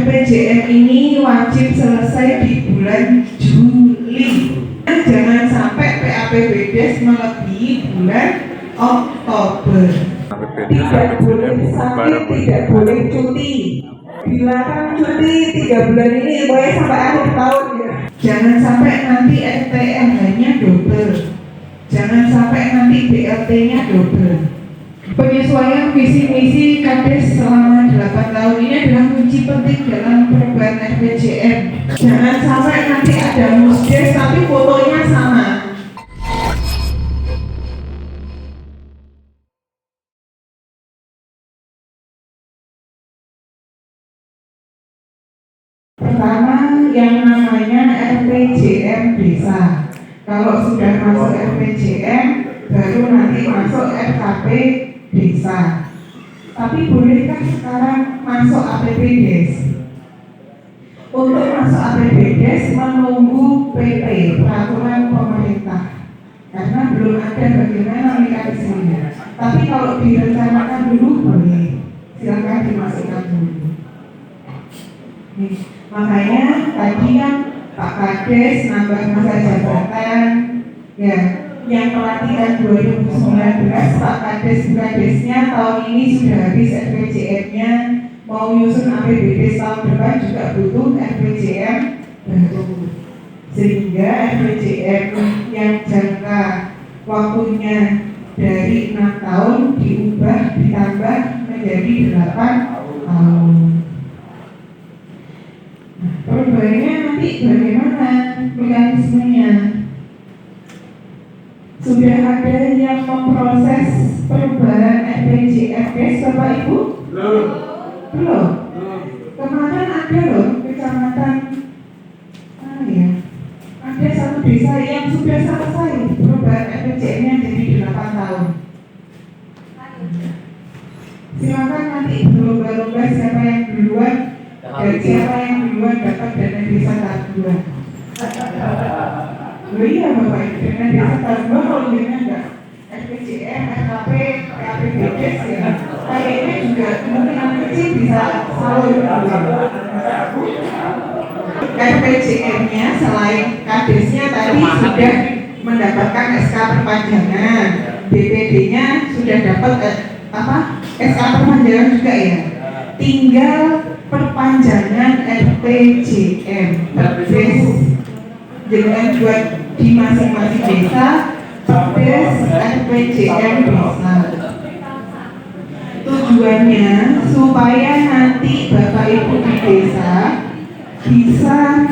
RPJM ini wajib selesai di bulan Juli. Jangan sampai PAPBDes melebihi bulan Oktober. Tidak boleh sakit, tidak boleh cuti. Dilarang cuti 3 bulan ini boleh sampai akhir tahun ya. Jangan sampai nanti STM-nya double. Jangan sampai nanti BLT-nya double. Penyesuaian visi misi Kades selama 8 tahun ini adalah kunci penting dalam perubahan RPJM. Jangan sampai nanti ada musdes tapi fotonya sama. Pertama yang namanya RPJM desa. Kalau sudah masuk RPJM baru nanti masuk RKP desa. Tapi bolehkah sekarang masuk APBDes? Untuk masuk APBDes menunggu PP, peraturan pemerintah, karena belum ada bagaimana mekanismenya. Tapi kalau direncanakan dulu boleh, silakan dimasukkan dulu. Nih, makanya tadi kan Pak Kades nambah masa jabatan, ya. Yang pelatihan 2019 Pak Kadesnya tahun ini sudah habis RPJM-nya, mau nyusun APBD tahun depan juga butuh RPJM baru, sehingga RPJM yang jangka waktunya dari 6 tahun diubah ditambah menjadi 8 tahun. Nah, perubahannya nanti bagaimana mekanismenya? Sudah ada yang memproses perubahan RPJM Bapak Ibu? Belum. Kemarin ada loh kecamatan ada satu desa yang sudah selesai perubahan RPJM-nya jadi 8 tahun. Silakan nanti berlomba-lomba siapa yang duluan dan siapa yang duluan dapat dana desa tahap 2. Oh iya Bapak, dengan desa tahap 2 kalau dengan enggak RPJM, RKP, PAPBDes ya kayaknya juga kemungkinan kecil bisa salur. RPJM-nya selain Kadesnya tadi sudah mendapatkan SK perpanjangan, BPD-nya sudah dapat SK perpanjangan juga ya. Tinggal perpanjangan RPJM dengan buat di masing-masing desa perdes RPJM desa. Tujuannya supaya nanti Bapak Ibu di desa bisa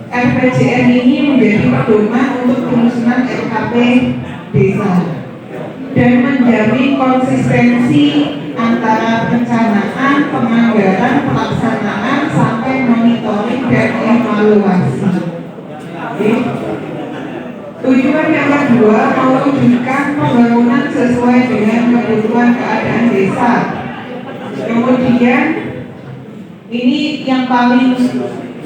RPJM ini menjadi pedoman untuk penyusunan RKP desa dan menjamin konsistensi antara perencanaan, penganggaran, pelaksanaan sampai monitoring dan evaluasi. Tujuan yang kedua, mewujudkan pembangunan sesuai dengan kebutuhan keadaan desa. Kemudian ini yang paling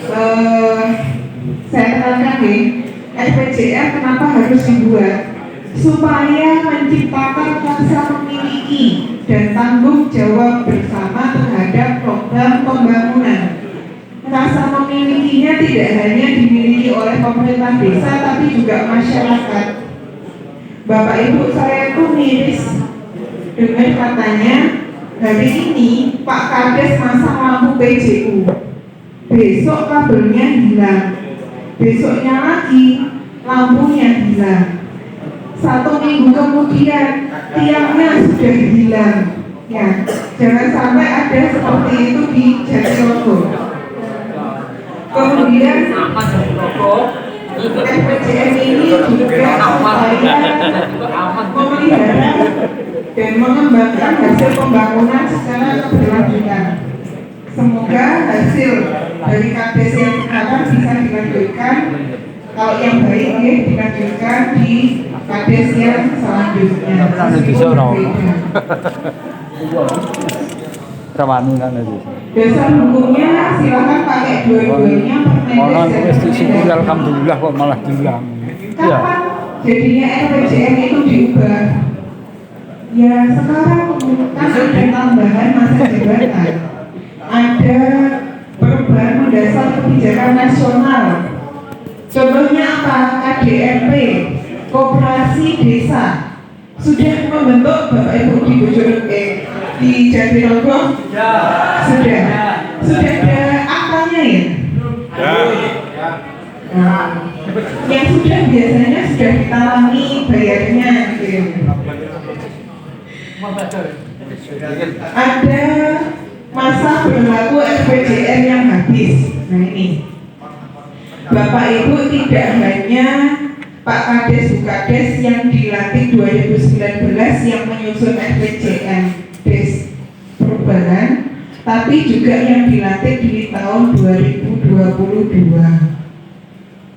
saya tekankan RPJM kenapa harus dibuat? Supaya menciptakan rasa memiliki dan tanggung jawab bersama terhadap program pembangunan. Rasa memilikinya tidak hanya dimiliki oleh pemerintah desa tapi juga masyarakat. Bapak Ibu, saya tuh miris dengar katanya hari ini Pak Kades masang lampu PJU, besok kabelnya hilang, besoknya lagi lampunya hilang, 1 minggu kemudian tiangnya sudah hilang. Ya, jangan sampai ada seperti itu di Jatiroto. Kemudian RPJM ini juga supaya memelihara dan mengembangkan hasil pembangunan secara keberlanjutan. Semoga hasil dari Kades yang sekarang bisa dilanjutkan, kalau yang baik ya dilanjutkan di Kades yang selanjutnya. Dasar hukumnya silakan pakai dua-duanya. Alhamdulillah kok malah hilang. Kapan jadinya RPJM itu diubah? Ya sekarang kan ada tambahan masa jabatan. ada perubahan mendasar kebijakan nasional. Contohnya apa? KDRT, Koperasi Desa, sudah membentuk Bapak Ibu di Bojonegoro, di Jatirogo? Sudah ada aktanya ya? Nah, yang sudah biasanya sudah ditalami bayarnya gitu. Ada masa berlaku RPJM yang habis. Nah ini Bapak Ibu tidak hanya Pak Kades Bukades yang dilantik 2019 yang menyusun RPJM Des Perubahan, tapi juga yang dilantik di tahun 2022.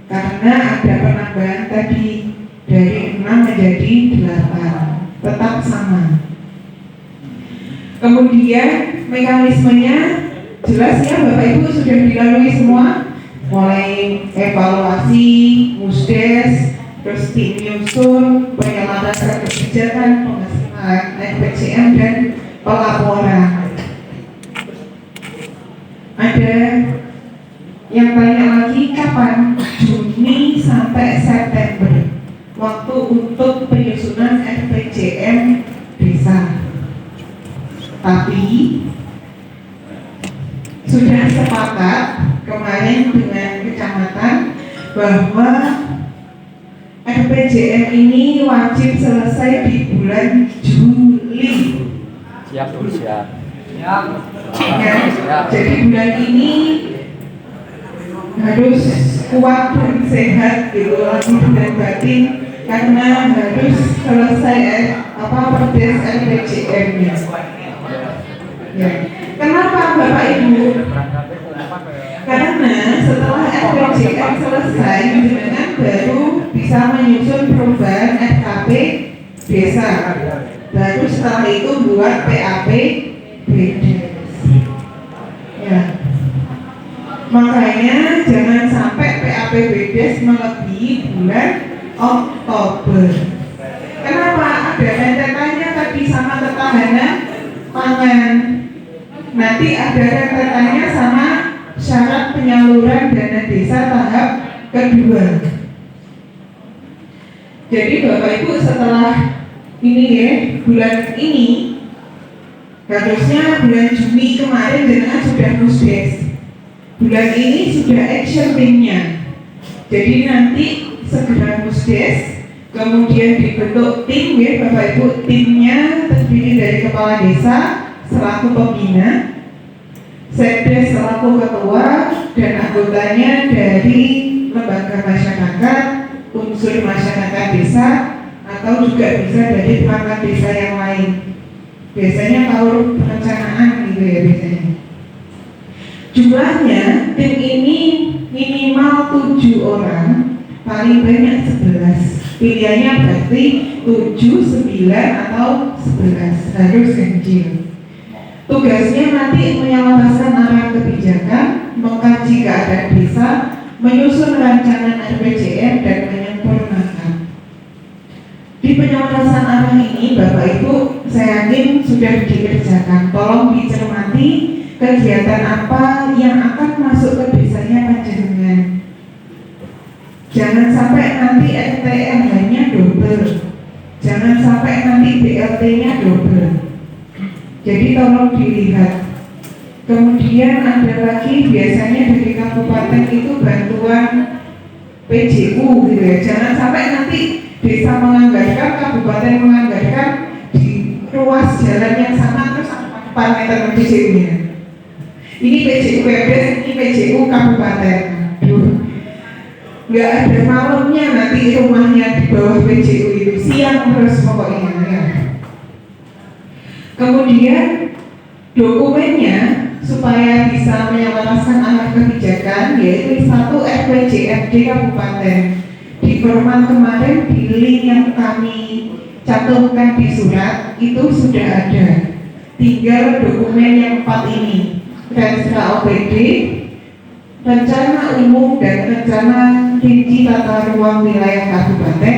Karena ada penambahan tadi dari 6 menjadi 8, tetap sama. Kemudian mekanismenya jelas ya Bapak Ibu sudah dilalui semua, mulai evaluasi, musdes, terus tim nyusun, penyelamatan kebijakan, pengesahan RPJM dan pelaporan. Ada yang tanya lagi kapan? Juni sampai September waktu untuk penyusunan RPJM desa. Tapi sudah sepakat kemarin dengan kecamatan bahwa RPJM ini wajib selesai di bulan Juli. Siap. Ya, jadi bulan ini harus kuat dan sehat gitu, lahir dan batin, karena harus selesai perdes RPJM-nya. Ya. Kenapa Bapak Ibu? Karena setelah RPJM selesai, dengan baru bisa menyusun perubahan RKP desa. Baru setelah itu buat PAP BDes. Ya. Makanya jangan sampai PAP BDes melebihi bulan Oktober. Kenapa? Ada rentetannya tadi sama ketahanan pangan. Nanti ada rentetannya sama syarat penyaluran dana desa tahap kedua. Jadi Bapak Ibu setelah ini ya, bulan ini harusnya bulan Juni kemarin dengan sudah musdes. Bulan ini sudah action team-nya. Jadi nanti segera musdes, kemudian dibentuk tim ya Bapak Ibu. Timnya terdiri dari kepala desa selaku pembina, sekdes selaku ketua, dan anggotanya dari lembaga masyarakat, unsur masyarakat desa, atau juga bisa dari perangkat desa yang lain. Biasanya kalau perencanaan gitu ya biasanya. Jumlahnya tim ini minimal 7 orang, paling banyak 11. Pilihannya berarti 7, 9 atau 11, harus ganjil. Tugasnya nanti menyelaraskan arah kebijakan, mengkaji keadaan desa, menyusun rancangan RPJM dan menyempurnakan. Di penyelarasan arah ini Bapak Ibu saya yakin sudah dikerjakan. Tolong dicermati kegiatan apa yang akan masuk ke desanya panjenengan. Jangan sampai nanti RTM-nya double, jangan sampai nanti BLT-nya double. Jadi tolong dilihat. Kemudian ada lagi biasanya dari kabupaten itu bantuan PJU gitu ya. Jangan sampai nanti desa menganggarkan, kabupaten menganggarkan di ruas jalan yang sama terus parameter PJU-nya. Ini PJU BPS, ini PJU kabupaten. Nggak ada malamnya nanti rumahnya di bawah PJU itu, siang terus pokoknya ya. Kemudian dokumennya supaya bisa menyelaraskan arah kebijakan yaitu 1 RPJMD kabupaten. Di format kemarin di link yang kami cantumkan di surat itu sudah ada. Tinggal dokumen yang 4 ini, Renstra OPD, rencana umum dan rencana rinci tata ruang wilayah kabupaten,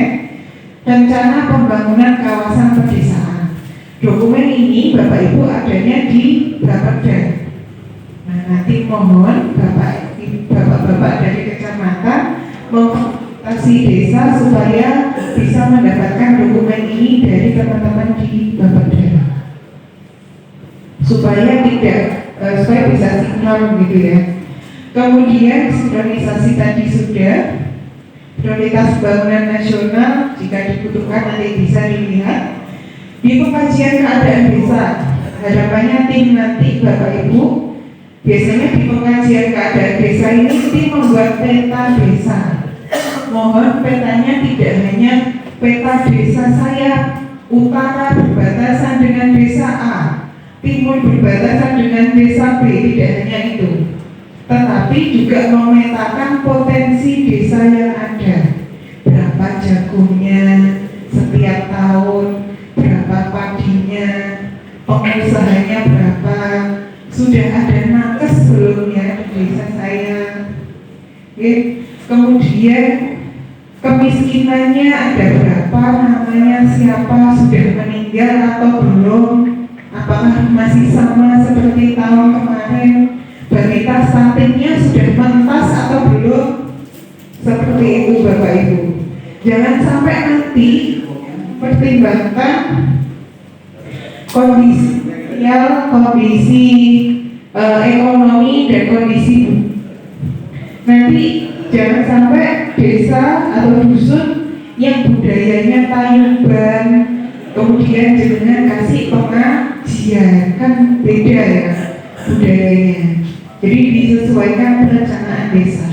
rencana pembangunan kawasan pedesaan. Dokumen ini Bapak Ibu adanya di Bapeda. Nanti mohon bapak-bapak dari kecamatan memfasilitasi desa supaya bisa mendapatkan dokumen ini dari teman-teman di Bapeda, supaya bisa sinkron gitu ya. Kemudian sinkronisasi tadi sudah. Prioritas pembangunan nasional jika dibutuhkan nanti bisa dilihat di pengkajian keadaan desa. Harapannya tim nanti Bapak Ibu biasanya di pengkajian keadaan desa ini tim membuat peta desa. Mohon petanya tidak hanya peta desa saya, utara berbatasan dengan desa A, timur berbatasan dengan desa B, tidak hanya itu, tetapi juga memetakan potensi desa yang ada. Berapa jagungnya setiap tahun, berapa padinya, pengusahanya berapa, sudah ada nakes belum ya di desa saya. Oke. Kemudian kemiskinannya ada berapa, namanya siapa, sudah meninggal atau belum, apakah masih sama seperti tahun kemarin, balita stuntingnya sudah mentas atau belum, seperti itu Bapak Ibu. Jangan sampai nanti pertimbangkan kondisi sosial, kondisi ekonomi dan kondisi nanti jangan sampai desa atau dusun yang budayanya tayuban kemudian dengan kasih pengajian, kan beda ya budayanya. Jadi disesuaikan perencanaan desa.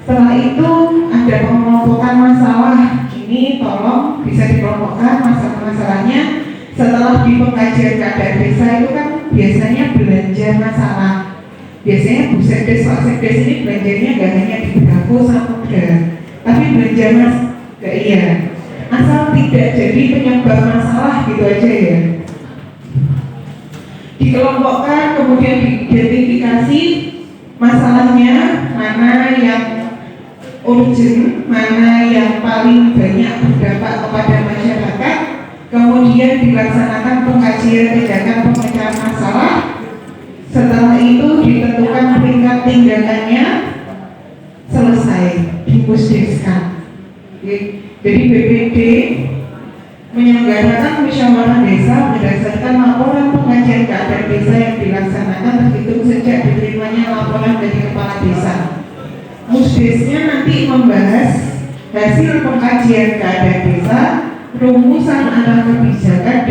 Setelah itu ada pengelompokan masalah. Ini tolong bisa dikelompokkan masalah-masalahnya. Setelah di pengkajian keadaan desa itu kan biasanya belanja masalah. Biasanya Bu Sekdes, Pak Sekdes ini belanjanya gak hanya di Bravo Samudra, tapi belanja mas, gak iya. Asal tidak jadi penyebab masalah gitu aja ya. Dikelompokkan, kemudian diidentifikasi masalahnya, mana yang urgent, mana yang paling banyak berdampak kepada masyarakat. Kemudian dilaksanakan pengkajian tindakan pemecahan masalah. Setelah itu ditentukan peringkat tindakannya, selesai, dipusdeskan. Jadi BPD menyelenggarakan musyawarah desa berdasarkan laporan pengkajian keadaan desa yang dilaksanakan terhitung sejak diterimanya laporan dari kepala desa. Musdesnya nanti membahas hasil pengkajian keadaan desa, rumusan arah kebijakan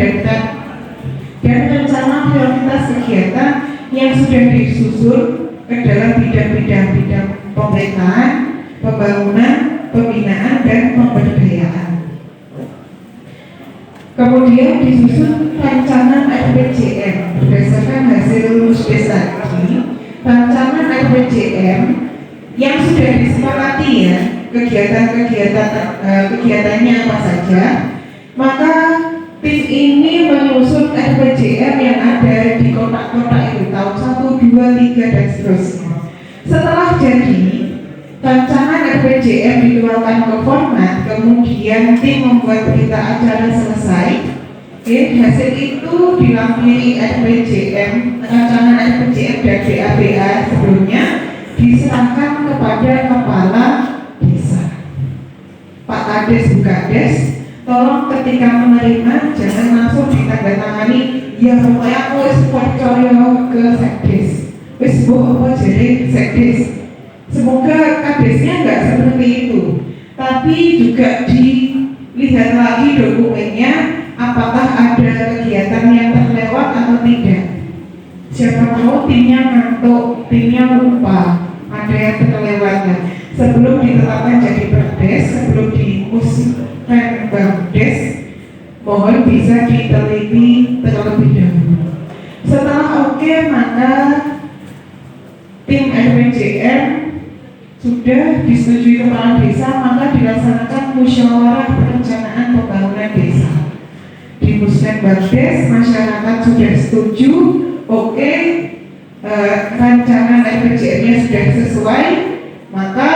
dan rencana prioritas kegiatan yang sudah disusun ke dalam bidang-bidang pemerintahan, pembangunan, pembinaan dan pemberdayaan. Kemudian disusun rancangan RPJM berdasarkan hasil musdes tadi. Rancangan RPJM yang sudah disepakati ya kegiatannya apa saja, maka tim ini menyusun RPJM yang ada di kotak-kotak itu tahun 1, 2, 3 dan seterusnya. Setelah jadi rancangan RPJM dikeluarkan ke format, kemudian tim membuat berita acara selesai. Hasil itu dilampiri RPJM, rancangan RPJM dan BABA sebelumnya diserahkan kepada kepala desa. Pak Kades, Bu Kades, tolong ketika menerima jangan langsung ditandatangani ya pokoknya aku wis percaya ke Sekdes, wis apa jadi Sekdes. Semoga kadesnya nggak seperti itu, tapi juga dilihat lagi dokumennya apakah ada kegiatan yang terlewat atau tidak. Siapa tahu timnya ngantuk, timnya lupa, ada yang terlewatnya. Sebelum ditetapkan jadi perdes, sebelum diusulkan Bapdes, mohon bisa diteliti terlebih dahulu. Setelah oke, maka tim RPJM sudah disetujui kepala desa, maka dilaksanakan musyawarah perencanaan pembangunan desa. Diputuskan Bapdes, masyarakat sudah setuju, oke, rancangan RPJM-nya sudah sesuai, maka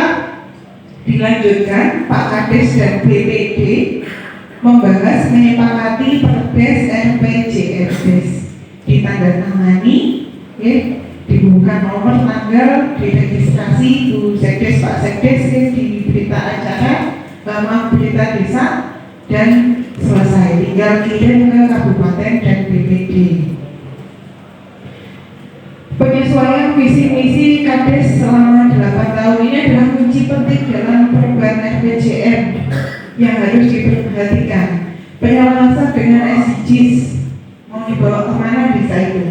dilanjutkan Pak Kades dan BPD membahas menyepakati perdes RPJM ditandatangani, dibuat bukan nomor tanggal diregistrasi Bu Sekdes Pak Sekdes di berita acara berita desa dan selesai, tinggal kirim ke kabupaten dan BPD. Penyesuaian visi misi Kades selama 8 tahun ini adalah kunci penting dalam perubahan RPJM yang harus diperhatikan. Penyelesaian dengan SDGs mau dibawa kemana bisa itu.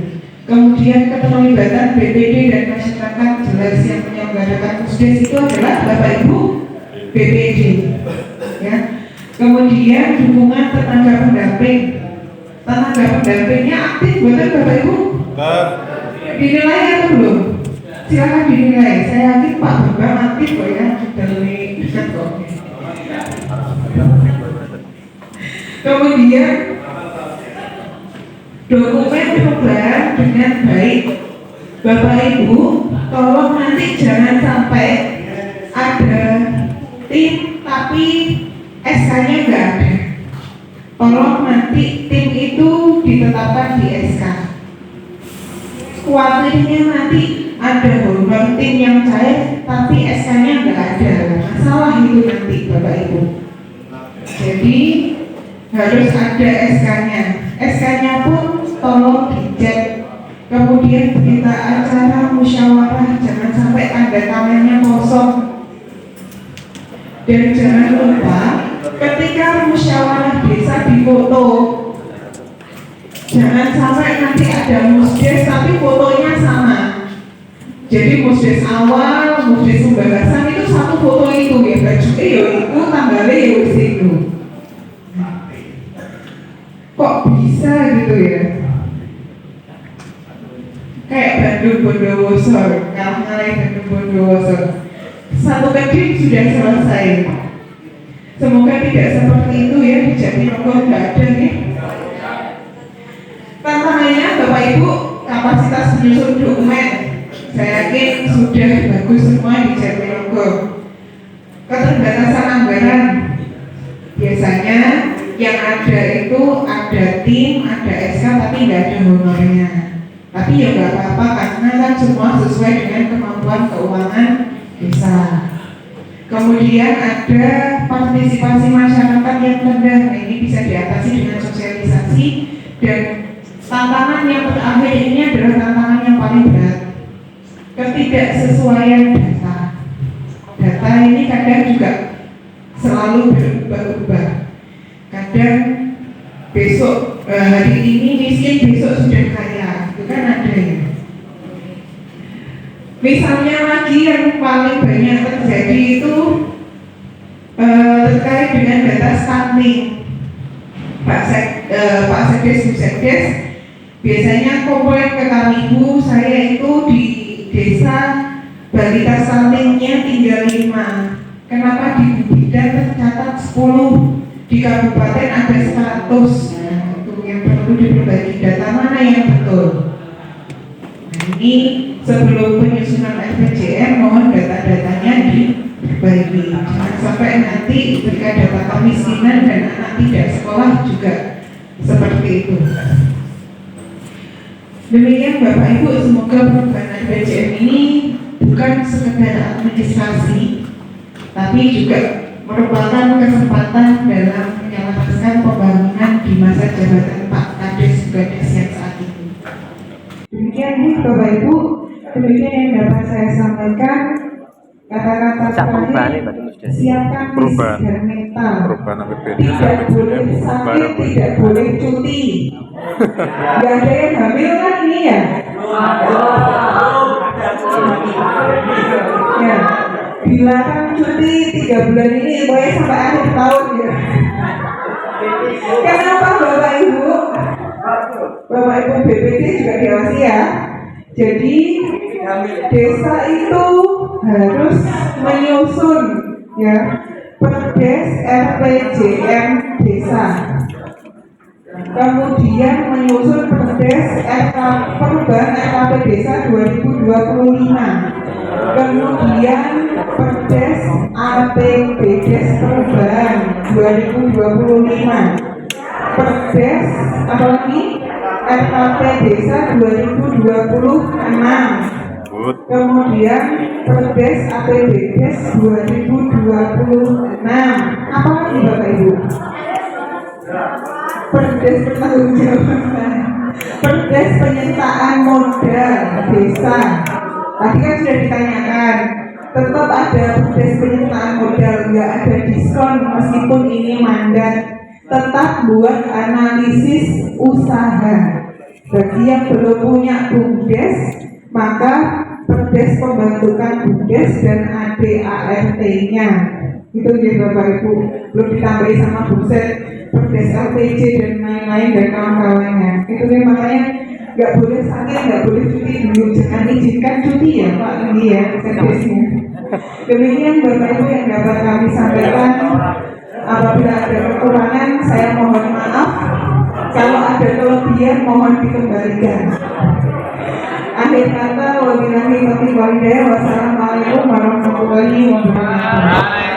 Kemudian keterlibatan BPD dan masyarakat jelas yang menyelenggarakan Pusdes itu adalah Bapak Ibu BPD. Ya. Kemudian dukungan tenaga pendamping. Tenaga pendampingnya aktif bukan Bapak Ibu? Dinilai atau belum? Silakan dinilai. Saya yakin Pak Bambang aktif kok ya dari dekat kok. Kemudian dokumen perubahan dengan baik. Bapak Ibu, tolong nanti jangan sampai ada tim tapi SK-nya nggak ada. Tolong nanti tim itu ditetapkan di SK. Khawatirnya nanti ada honor tim yang cair tapi SK-nya nggak ada. Masalah itu nanti Bapak Ibu. Jadi harus ada SK-nya. SK-nya pun tolong dicek. Kemudian berita acara musyawarah jangan sampai tanda tangannya kosong. Dan jangan lupa ketika musyawarah desa difoto, jangan sampai nanti ada musdes tapi fotonya sama. Jadi musdes awal, musdes pembahasan itu satu foto itu ya, bajunya ya itu, tanggalnya ya itu. Kok bisa gitu ya? Kayak Bandung Bondowoso, kalah-kalahin Bandung Bondowoso. Satu kedip sudah selesai. Semoga tidak seperti itu ya di Jatinangor nggak ada nih. Tantangannya Bapak Ibu kapasitas menyusun dokumen. Saya yakin sudah bagus semua di Jatinangor. Keterbatasan anggaran. Biasanya yang ada itu ada tim, ada SK tapi nggak ada honornya. Tapi ya nggak apa-apa karena kan semua sesuai dengan kemampuan keuangan desa. Kemudian ada partisipasi masyarakat yang rendah. Nah, ini bisa diatasi dengan sosialisasi dan tantangan yang terakhir ini adalah tantangan yang paling berat. Ketidaksesuaian data. Data ini kadang juga selalu berubah-ubah. Kadang besok hari ini miskin, besok sudah kaya, itu kan ada ya. Misalnya lagi yang paling banyak terjadi itu terkait dengan data stunting. Pak Sekdes, Bu Sekdes biasanya komplain ke kami, Bu, saya itu di desa balita stuntingnya tinggal 5. Kenapa di Bidan tercatat 10? Di kabupaten ada 100. Nah, itu yang perlu diperbaiki, data mana yang betul. Nah, ini sebelum penyusunan RPJM mohon data-datanya diperbaiki. Jangan sampai nanti ketika data kemiskinan dan anak tidak sekolah juga seperti itu. Demikian Bapak Ibu, semoga perubahan RPJM ini bukan sekedar administrasi, tapi juga merupakan kesempatan dalam menyelamatkan pembangunan di masa jabatan Pak Kades Bupades yang saat ini. Demikian Bapak Ibu, demikian yang dapat saya sampaikan. Kata-kata terakhir, siapkan fisik dan mental. Tidak boleh sakit, tidak boleh cuti. Gak ada yang hamil kan ini ya? Ya. Dilarang cuti 3 bulan ini pokoknya sampai akhir tahun ya. Kenapa Bapak Ibu? Bapak Ibu BPD juga diawasi ya. Jadi desa itu harus menyusun ya Perdes RPJM desa. Kemudian menyusun Perdes perubahan RKP desa 2025. Kemudian Perdes APBDes perubahan 2025. Perdes apalagi RKP desa 2026. Kemudian Perdes APBDes 2026. Apa lagi Bapak Ibu? Perdes pertanggungjawaban. Perdes penyertaan modal desa. Tadi kan sudah ditanyakan. Tetap ada perdes penyertaan modal, nggak ada diskon meskipun ini mandat. Tetap buat analisis usaha. Bagi yang belum punya BUMDes, maka Perdes pembentukan BUMDes dan ADART-nya itu ya Bapak Ibu, belum ditambahi sama buset Perdes LPJ dan lain-lain dan kawan-kawannya. Itu nih makanya nggak boleh sakit, nggak boleh cuti dulu, jangan izinkan cuti ya Pak ini ya Perdesnya. Demikian Bapak Ibu yang dapat kami sampaikan. Apabila ada kekurangan saya mohon maaf, kalau ada kelebihan mohon dikembalikan. Akhir kata, wabillahi taufiq wal hidayah. Wassalamualaikum warahmatullahi wabarakatuh.